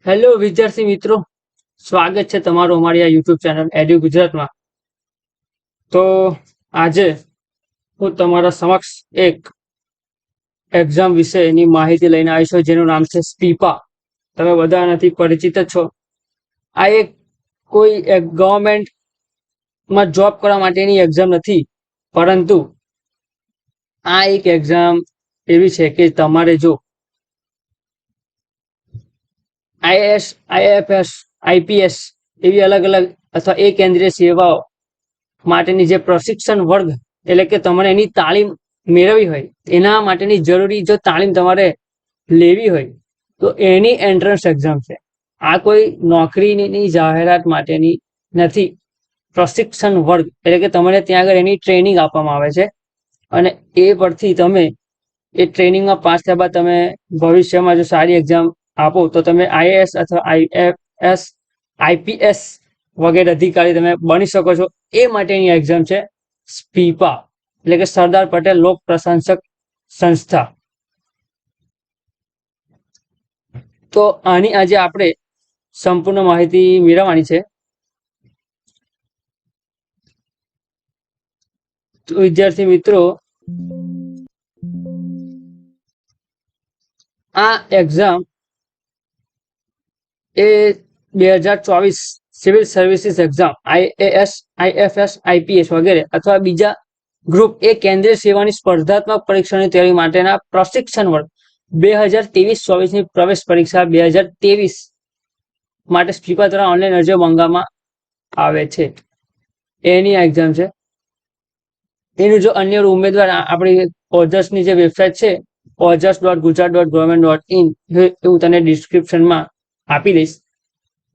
Hello વિદ્યાર્થી મિત્રો, સ્વાગત છે તમારું અમારી આ યુટ્યુબ ચેનલ એડ્યુ ગુજરાતમાં। તો આજે હું તમારા સમક્ષ એક એક્ઝામ વિશેની માહિતી લઈને આવી છું, જેનું નામ છે સ્પીપા। તમે બધા નથી પરિચિત જ છો। આ એક કોઈ ગવર્મેન્ટમાં જોબ કરવા માટેની એક્ઝામ નથી, પરંતુ આ એક એક્ઝામ એવી છે કે તમારે જો આઈએએસ, આઈએફએસ, આઈપીએસ એવી અલગ અલગ અથવા એ કેન્દ્રીય સેવાઓ માટેની જે પ્રશિક્ષણ વર્ગ એટલે કે તમારે એની તાલીમ મેળવવી હોય, એના માટેની જરૂરી જો તાલીમ તમારે લેવી હોય તો એની એન્ટ્રન્સ એક્ઝામ છે। આ કોઈ નોકરીની જાહેરાત માટેની નથી, પ્રશિક્ષણ વર્ગ એટલે કે તમને ત્યાં આગળ એની ટ્રેનિંગ આપવામાં આવે છે અને એ પરથી તમે એ ટ્રેનિંગમાં પાસ થયા બાદ તમે ભવિષ્યમાં જો સારી એક્ઝામ આપો તો તમે આઈએએસ અથવા આઈએફએસ, આઈપીએસ વગેરે અધિકારી તમે બની શકો છો। એ માટેની એક્ઝામ છે સ્પીપા એટલે કે સરદાર પટેલ લોક પ્રશંસક સંસ્થા। તો આની આજે આપણે સંપૂર્ણ માહિતી મેળવવાની છે। તો વિદ્યાર્થી મિત્રો, આ એક્ઝામ એ 2024 civil services exam IAS, IFS, IPS વગેરે અથવા બીજા ગ્રુપ એ કેન્દ્રીય સેવાની સ્પર્ધાત્મક પરીક્ષાની તૈયારી માટેના પ્રશિક્ષણ વર્ગ 2023-24 ની પ્રવેશ પરીક્ષા 2023 માટે સ્પીપા દ્વારા ઓનલાઈન અરજીઓ મંગાવવામાં આવે છે, એની એક્ઝામ છે। એનું જો અન્ય ઉમેદવાર આપણી ઓજસની જે વેબસાઇટ છે ojs.gujarat.government.in એવું તને ડિસ્ક્રિપ્શનમાં આપી દઈશ।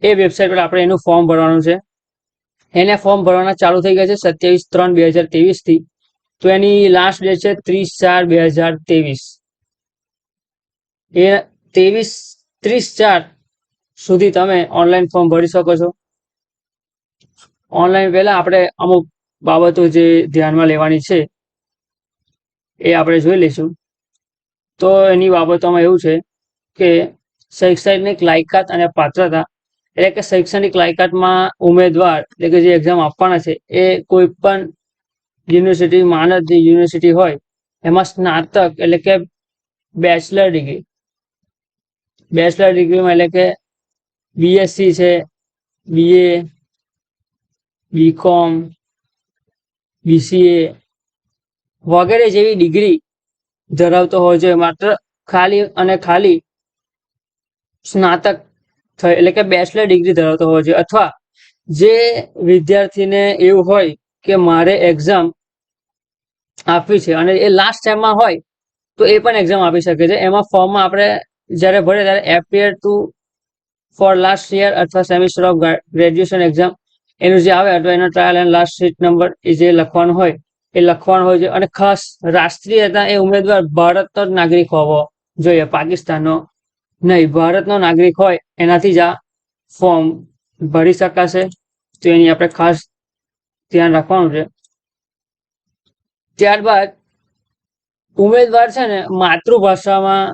એ વેબસાઇટ પર આપણે એનું ફોર્મ ભરવાનું છે। એને ફોર્મ ભરવાના ચાલુ થઈ ગયા છે 27/3/2023 થી। તો એની લાસ્ટ ડેટ છે 30/4/2023। એ 30/4 સુધી તમે ઓનલાઈન ફોર્મ ભરી શકો છો। ઓનલાઈન પહેલા આપણે અમુક બાબતો જે ધ્યાનમાં લેવાની છે એ આપણે જોઈ લઈશું। તો એની બાબતોમાં એવું છે કે શૈક્ષણિક લાયકાત અને પાત્રતા એટલે કે શૈક્ષણિક લાયકાતમાં ઉમેદવાર એટલે કે જે એક્ઝામ આપવાના છે એ કોઈ પણ યુનિવર્સિટી, માનદ યુનિવર્સિટી હોય એમાં સ્નાતક એટલે કે બેચલર ડિગ્રીમાં એટલે કે બીએસસી છે, બીએ, બીકોમ, બીસીએ વગેરે જેવી ડિગ્રી ધરાવતો હોય છે। માત્ર ખાલી અને ખાલી સ્નાતક એટલે કે બેચલર ડિગ્રી ધરાવતો હોય છે, અથવા જે વિદ્યાર્થીને એવું હોય કે મારે એક્ઝામ આપવી છે અને એ લાસ્ટ ટાઈમમાં હોય તો એ પણ એક્ઝામ આપી શકે છે। એમાં ફોર્મમાં આપણે જ્યારે ભરીએ ત્યારે appear to for last year અથવા સેમિસ્ટર ઓફ ગ્રેજ્યુએશન એક્ઝામ એનું જે આવે અથવા એનો trial and last seat number એ જે લખવાનું હોય એ લખવાનું હોય છે। અને ખાસ રાષ્ટ્રીયતા એ ઉમેદવાર ભારતનો જ નાગરિક હોવો જોઈએ, પાકિસ્તાનનો નહીં। ભારતનો નાગરિક હોય એનાથી જ આ ફોર્મ ભરી શકાશે, તો એની આપણે ખાસ ધ્યાન રાખવાનું છે। ત્યારબાદ ઉમેદવાર છે ને માતૃભાષામાં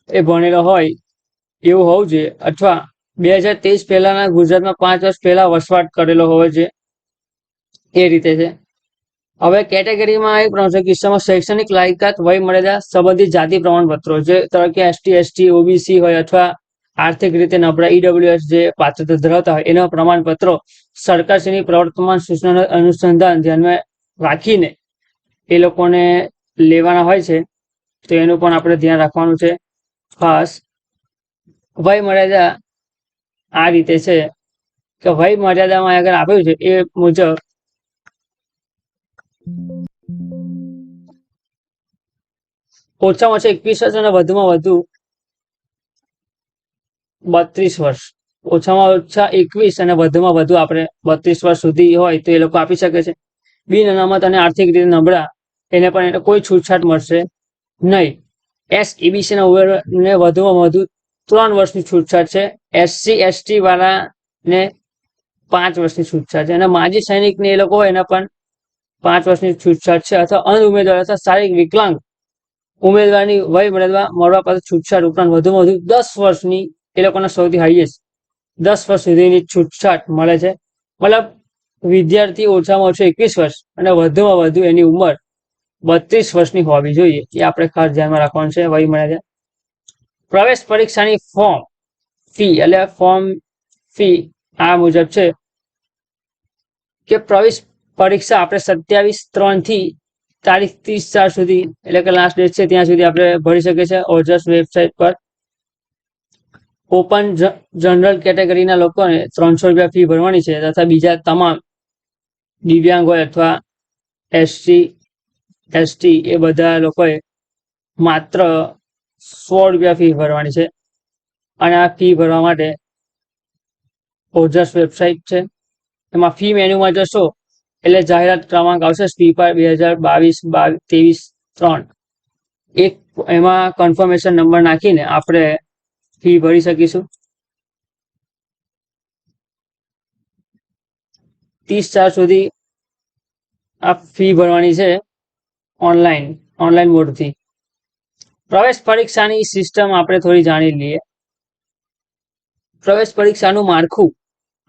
એ ભણેલો હોય એવું હોવું જોઈએ, અથવા 2023 પહેલાના ગુજરાતમાં 5 વર્ષ પહેલા વસવાટ કરેલો હોવો જોઈએ, એ રીતે છે। હવે કેટેગરીમાં એ પ્રમાણે કિસ્સામાં શૈક્ષણિક લાયકાત, વય મર્યાદા સંબંધિત જાતિ પ્રમાણપત્રો જે તરીકે એસટી, ઓબીસી હોય અથવા આર્થિક રીતે નબળા ઈડબ્લ્યુએસ જે પાત્રતા ધરાવતા હોય એના પ્રમાણપત્રો સરકારશ્રીની પ્રવર્તમાન સૂચનાનું અનુસંધાન ધ્યાનમાં રાખીને એ લોકોને લેવાના હોય છે, તો એનું પણ આપણે ધ્યાન રાખવાનું છે ખાસ। વય મર્યાદા આ રીતે છે કે વય મર્યાદામાં આગળ આપ્યું છે એ મુજબ ઓછામાં ઓછા 21 વર્ષ અને વધુમાં વધુ 32 વર્ષ, ઓછામાં ઓછા 21 અને વધુમાં વધુ આપણે 32 વર્ષ સુધી હોય તો એ લોકો આપી શકે છે। બિન અનામત અને આર્થિક રીતે નબળા એને પણ એને કોઈ છૂટછાટ મળશે નહીં। એસઈબીસી ના ઉમેદવારને વધુમાં વધુ 3 વર્ષની છૂટછાટ છે। એસસી એસટી વાળાને 5 વર્ષની છૂટછાટ છે, અને માજી સૈનિકને એ લોકો હોય એને પણ 5 વર્ષની છૂટછાટ છે। અથવા અંધ ઉમેદવાર અથવા શારીરિક વિકલાંગ ઉમેદવારની વય મર્યાદા મળવા પાત્ર છૂટછાટ ઉપરાંત વધુમાં વધુ 10 વર્ષની એ લોકોને સૌથી હાઈએસ્ટ 10 વર્ષ સુધીની છૂટછાટ મળે છે. મતલબ વિદ્યાર્થી ઓછામાં ઓછો 21 વર્ષ અને વધુમાં વધુ એની ઉંમર 32 વર્ષની હોવી જોઈએ. એ આપણે ખાસ ધ્યાનમાં રાખવાનું છે. વય મળે છે. પ્રવેશ પરીક્ષાની ફોર્મ ફી આ મુજબ છે કે પ્રવેશ પરીક્ષા આપણે 27/3 થી તારીખ 30/4 સુધી એટલે કે લાસ્ટ ડેટ છે ત્યાં સુધી આપણે ભરી શકીએ છીએ ઓજસ વેબસાઇટ પર. ઓપન જનરલ કેટેગરીના લોકોને 300 રૂપિયા ફી ભરવાની છે તથા બીજા તમામ દિવ્યાંગ હોય અથવા એસટી એ બધા લોકોએ માત્ર 100 રૂપિયા ફી ભરવાની છે. અને આ ફી ભરવા માટે ઓજસ વેબસાઇટ છે. એમાં ફી મેન્યુમાં જશો એટલે જાહેરાત ક્રમાંક આવશે સ્પીપા 2022-23-3 એક એમાં કન્ફર્મેશન નંબર નાખીને આપણે ફી ભરી શકીશું. 30/4 સુધી આ ફી ભરવાની છે ઓનલાઈન મોડથી. પ્રવેશ પરીક્ષાની સિસ્ટમ આપણે થોડી જાણી લઈએ. પ્રવેશ પરીક્ષાનું માળખું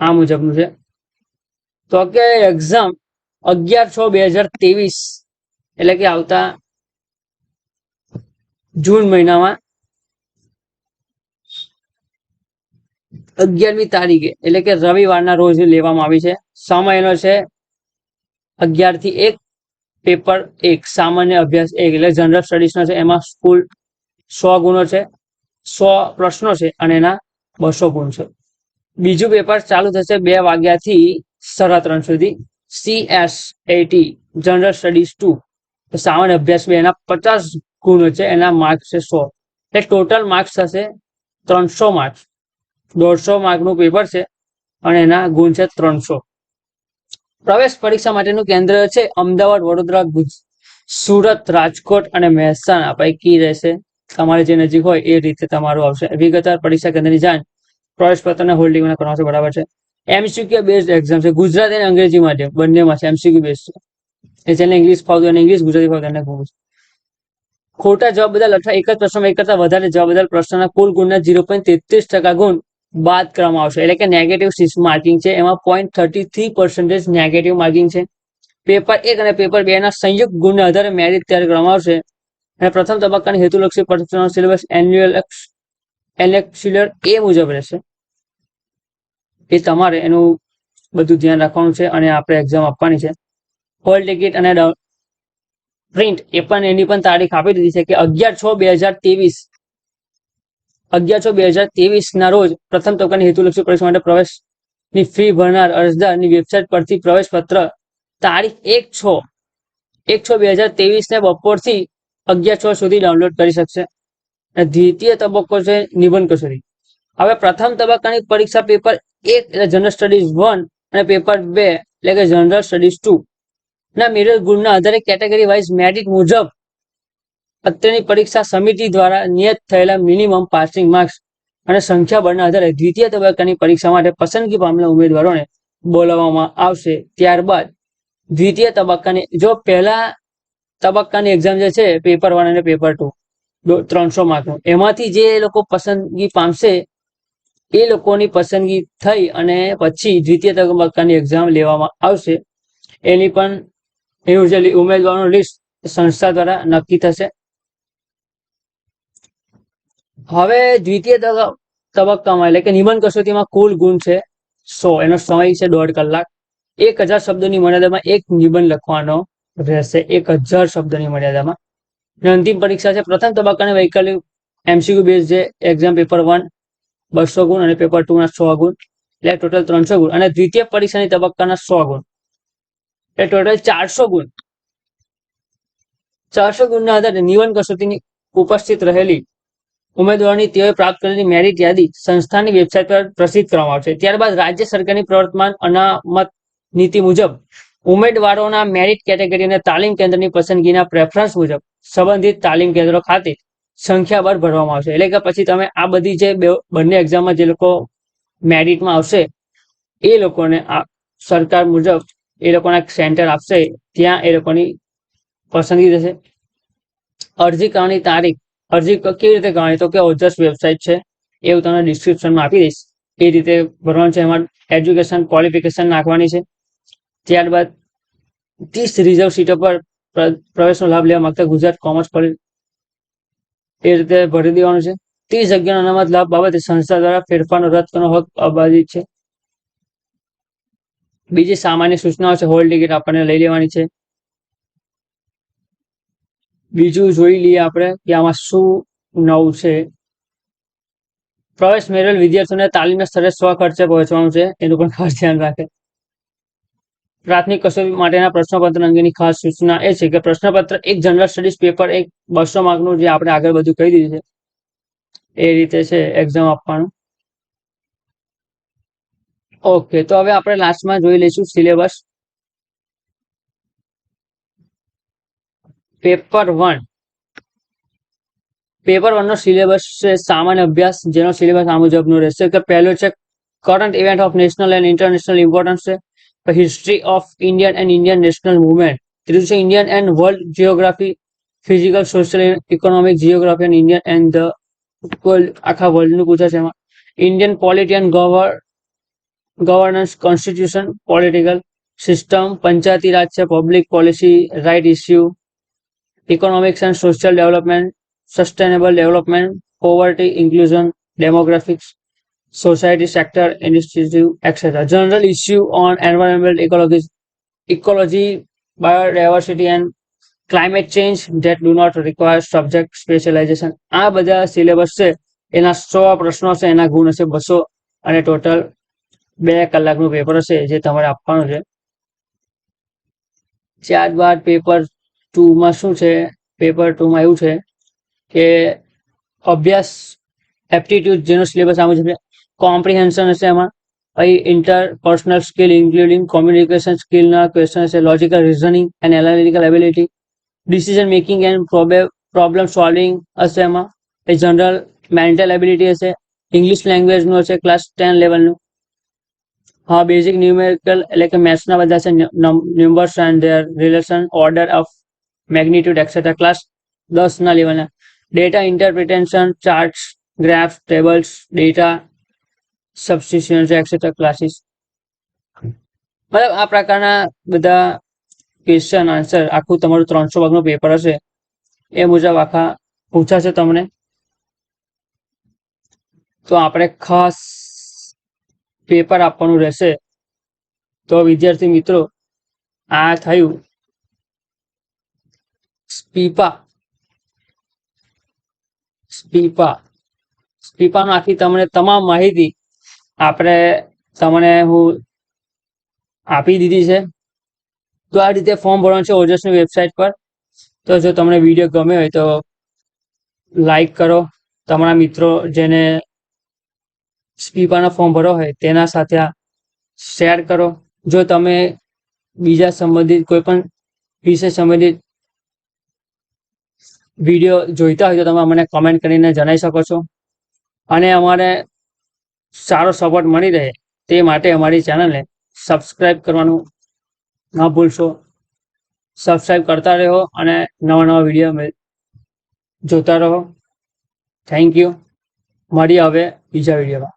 આ મુજબનું છે. તો કે એક્ઝામ 11/6/2023 એટલે કે આવતા જૂન મહિનામાં 11મી તારીખે એટલે કે રવિવારના રોજ લેવામાં આવી છે. સમયનો છે 11 થી 1. પેપર 1 સામાન્ય અભ્યાસ 1 એટલે જનરલ સ્ટડીઝનો છે. એમાં કુલ 100 ગુણો છે, 100 પ્રશ્નો છે અને એના 200 ગુણ છે. બીજું પેપર ચાલુ થશે 2 વાગ્યાથી 3:30 સુધી. CSAT જનરલ સ્ટડીઝ 2 સામાન્ય અભ્યાસ 2 એના 50 ગુણો છે, એના માર્ક્સ છે 100. એટલે ટોટલ માર્ક્સ થશે 300 માર્ક્સ. 150 માર્કનું પેપર છે અને એના ગુણ છે 300. પ્રવેશ પરીક્ષા માટેનું કેન્દ્ર છે અમદાવાદ, વડોદરા, સુરત, રાજકોટ અને મહેસાણા પૈકી રહેશે. તમારે જે નજીક હોય એ રીતે તમારું આવશે. વિગતવાર પરીક્ષા કેન્દ્રની જાણ પ્રવેશ પત્રના હોલ્ડિંગમાં કરવાનું છે. બરાબર છે. MCQ બેઝડ એક્ઝામ છે. ગુજરાતી અને અંગ્રેજી માધ્યમ બંનેમાં છે. MCQ બેઝ છે. એ જેને ઇંગ્લિશ ફાવતું એને ઇંગ્લિશ, ગુજરાતી ફાવતું એને ગુજરાતી. ખોટા જવાબ બદલ અથવા એક જ પ્રશ્નમાં એક કરતા વધારે જવાબ બદલ પ્રશ્નના કુલ ગુણના 0.33% ગુણ બાદ કરવામાં આવશે. એટલે કે નેગેટિવ માર્કિંગ છે. એમાં 0.33% નેગેટિવ માર્કિંગ છે. પેપર 1 અને પેપર 2 ના સંયુક્ત ગુણના આધારે મેરિટ તૈયાર કરવામાં આવશે. અને પ્રથમ તબક્કાની હેતુલક્ષી પરીક્ષાનો સિલેબસ એન્યુઅલ એ મુજબ રહેશે. એ તમારે એનું બધું ધ્યાન રાખવાનું છે અને આપણે એક્ઝામ આપવાની છે. હોલ ટિકિટ અને પ્રિન્ટ એ પણ એની પણ તારીખ આપી દીધી છે કે 11/6/2023 ના રોજ પ્રથમ તબક્કાની હેતુલક્ષી પરીક્ષા માટે પ્રવેશની ફી ભરનાર અરજદારની વેબસાઇટ પરથી પ્રવેશ પત્ર તારીખ 1/6/2023 ને બપોરથી 11:06 સુધી ડાઉનલોડ કરી શકશે. દ્વિતીય તબક્કો છે નિબંધ કસોટી. હવે પ્રથમ તબક્કાની પરીક્ષા પેપર 1 એટલે જનરલ સ્ટડીઝ 1 અને પેપર 2 એટલે કે જનરલ સ્ટડીઝ 2 ના મેરિટ ગુણના આધારે કેટેગરી વાઇઝ મેરિટ મુજબ અત્યારની પરીક્ષા સમિતિ દ્વારા નિયત થયેલા મિનિમમ પાસિંગ માર્ક્સ અને સંખ્યાબળના આધારે દ્વિતીય તબક્કાની પરીક્ષા માટે પસંદગી પામેલા ઉમેદવારોને બોલાવવામાં આવશે. ત્યારબાદ દ્વિતીય તબક્કાની જો પહેલા તબક્કાની એક્ઝામ જે છે પેપર 1 અને પેપર 2 300 માર્કનું એમાંથી જે લોકો પસંદગી પામશે એ લોકોની પસંદગી થઈ અને પછી દ્વિતીય તબક્કાની એક્ઝામ લેવામાં આવશે. એની પણ એનું જે ઉમેદવારોનું લિસ્ટ સંસ્થા દ્વારા નક્કી થશે. હવે દ્વિતીય તબક્કામાં એટલે કે નિબંધ કસોટીમાં કુલ ગુણ છે 100. એનો સમય છે 1.5 કલાક. 1000 શબ્દોની મર્યાદામાં એક નિબંધ લખવાનો રહેશે. 1000 શબ્દોની મર્યાદામાં. અંતિમ પરીક્ષા છે પ્રથમ તબક્કાની વૈકલ્પિક MCQ બેઝ છે એક્ઝામ પેપર 1 200 ગુણ અને પેપર 2 ના 100 ગુણ એટલે ટોટલ 300 ગુણ અને દ્વિતીય પરીક્ષાની તબક્કાના 100 ગુણ એટલે ટોટલ 400 ગુણ. 400 ગુણના આધારે નિબંધ કસોટીની ઉપસ્થિત રહેલી ઉમેદવારોની તેઓએ પ્રાપ્ત કરેલી મેરિટ યાદી સંસ્થાની વેબસાઇટ પર પ્રસિદ્ધ કરવામાં આવશે. ત્યારબાદ રાજ્ય સરકારની પ્રવર્તમાન અનામત નીતિ મુજબ ઉમેદવારોના મેરિટ કેટેગરી અને તાલીમ કેન્દ્રની પસંદગીના પ્રેફરન્સ મુજબ સંબંધિત તાલીમ કેન્દ્રો ખાતે સંખ્યાબળ ભરવામાં આવશે. એટલે કે પછી તમે આ બધી જે બંને એક્ઝામમાં જે લોકો મેરિટમાં આવશે એ લોકોને આ સરકાર મુજબ એ લોકોના સેન્ટર આપશે ત્યાં એ લોકોની પસંદગી થશે. અરજી કરવાની તારીખ અરજી કેવી રીતે કરવાની તો કે ઓજસ વેબસાઇટ છે એવું તમને ડિસ્ક્રિપ્શનમાં આપી દઈશ. એ રીતે ભરવાનું છે. એમાં એજ્યુકેશન ક્વોલિફિકેશન નાખવાની છે. ત્યારબાદ 30 રિઝર્વ સીટો પર પ્રવેશનો લાભ લેવા માંગતા ગુજરાત કોમર્સ કોલેજ એ રીતે ભરી દેવાનું છે. 30 જગ્યાનો અનામત લાભ બાબતે સંસ્થા દ્વારા ફેરફારનો રદ કરવાનો હક અબાધિત છે. બીજી સામાન્ય સૂચનાઓ છે. હોલ ટિકિટ આપણને લઈ લેવાની છે. બીજું જોઈ લઈએ આપણે કે આમાં શું નવું છે. પ્રવેશ મેળવેલ વિદ્યાર્થીઓને તાલીમના સ્તરે સ્વખર્ચે પહોંચવાનું છે. એનું પણ ખાસ ધ્યાન રાખે. પ્રાથમિક કસોટી માટેના પ્રશ્નપત્ર અંગેની ખાસ સૂચના એ છે કે પ્રશ્નપત્ર એક જનરલ સ્ટડીઝ પેપર એક 200 માર્કનું જે આપણે આગળ બધું કહી દીધું છે એ રીતે છે એક્ઝામ આપવાનું. ઓકે, તો હવે આપણે લાસ્ટમાં જોઈ લઈશું સિલેબસ. પેપર 1 નો સિલેબસ છે સામાન્ય અભ્યાસ, જેનો સિલેબસ આ મુજબનો રહેશે કે પહેલો છે current event of national and international importance છે. History of Indian and Indian national movement. ત્રીજું છે Indian and world geography, physical social economic geography and Indian and the world. આખા વર્લ્ડનું પૂછાશે એમાં. Indian polity and governance, constitution, political system, Panchayati Raj છે, public policy, right issue, economics and social development, sustainable development, poverty, inclusion, demographics, society sector initiative, etc. General issue on environmental ecology, biodiversity and climate change that do not require subject specialization. આ બધા syllabus છે. એના 100 પ્રશ્નો છે. એના ગુણ હશે 200 અને ટોટલ 2 કલાકનું પેપર હશે જે તમારે આપવાનું છે. ત્યારબાદ પેપર 2માં શું છે? પેપર 2માં એવું છે કે અભ્યાસ એપ્ટિટ્યુડ, જેનો સિલેબસ આ મુજબ છે. કોમ્પ્રિહેન્શન હશે એમાં. પછી ઇન્ટરપર્સનલ સ્કિલ ઇન્ક્લુડિંગ કોમ્યુનિકેશન સ્કિલના ક્વેશ્ચન હશે. Logical reasoning and analytical ability, decision making and problem solving હશે એમાં. એ જનરલ મેન્ટલ એબિલિટી હશે. ઇંગ્લિશ લેંગ્વેજનું હશે ક્લાસ 10 લેવલનું. હા, બેઝિક ન્યુમેરિકલ એટલે કે મેથ્સના બધા છે. Numbers and there relation, order of magnitude et cetera class 10 ના લેવલના. Data interpretation, charts, graphs, tables, data substitution et cetera classes. મતલબ આ પ્રકારના બધા ક્વેશ્ચન આન્સર આખું તમારું 300 માર્કનું પેપર હશે એ મુજબ આખા પૂછાશે તમને. તો આપણે ખાસ પેપર આપવાનું રહેશે. તો વિદ્યાર્થી મિત્રો, આ થયું સ્પીપાનો આખી તમને તમામ માહિતી આપણે તમને હું આપી દીધી છે. તો આ રીતે ફોર્મ ભરવાનું છે ઓજસની વેબસાઇટ પર. તો જો તમને વિડીયો ગમે હોય તો લાઈક કરો. તમારા મિત્રો જેને સ્પીપાનો ફોર્મ ભરવો હોય તેના સાથે શેર કરો. જો તમે બીજા સંબંધિત કોઈ પણ વિષય સંબંધિત વિડીયો જોઈતા હોય તો તમે અમને કમેન્ટ કરીને જણાવી શકો છો. અને અમારે સારો સપોર્ટ મળી રહે તે માટે અમારી ચેનલને સબસ્ક્રાઈબ કરવાનું ન ભૂલશો. સબસ્ક્રાઈબ કરતા રહો અને નવા વિડીયો જોતા રહો. Thank you. મળીએ હવે બીજા વિડીયોમાં.